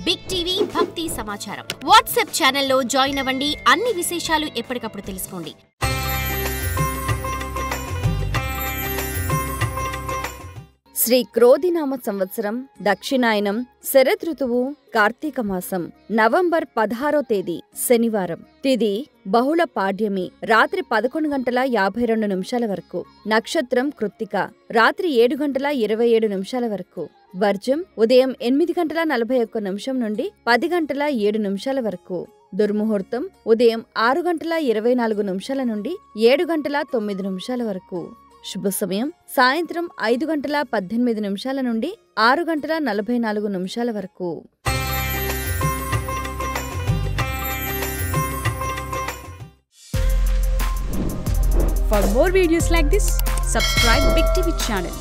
Big TV భక్తి సమాచారం WhatsApp ఛానల్లో జాయిన్ అవ్వండి. అన్ని విశేషాలు ఎప్పటికప్పుడు తెలుసుకోండి. శ్రీ క్రోధినామ సంవత్సరం దక్షిణాయనం శరదృతువు కార్తీక మాసం నవంబర్ 16వ తేదీ శనివారం. తిథి బహుళ పాడ్యమి రాత్రి 11:52 వరకు. నక్షత్రం కృత్తిక రాత్రి 7:27 వరకు. వర్జం ఉదయం 8:41 నుండి 10:07 వరకు. దుర్ముహూర్తం ఉదయం 6:24 నుండి 7:09 వరకు. శుభ సమయం సాయంత్రం 5:18 నుండి 6:44 వరకు. For more videos like this, subscribe Big TV channel.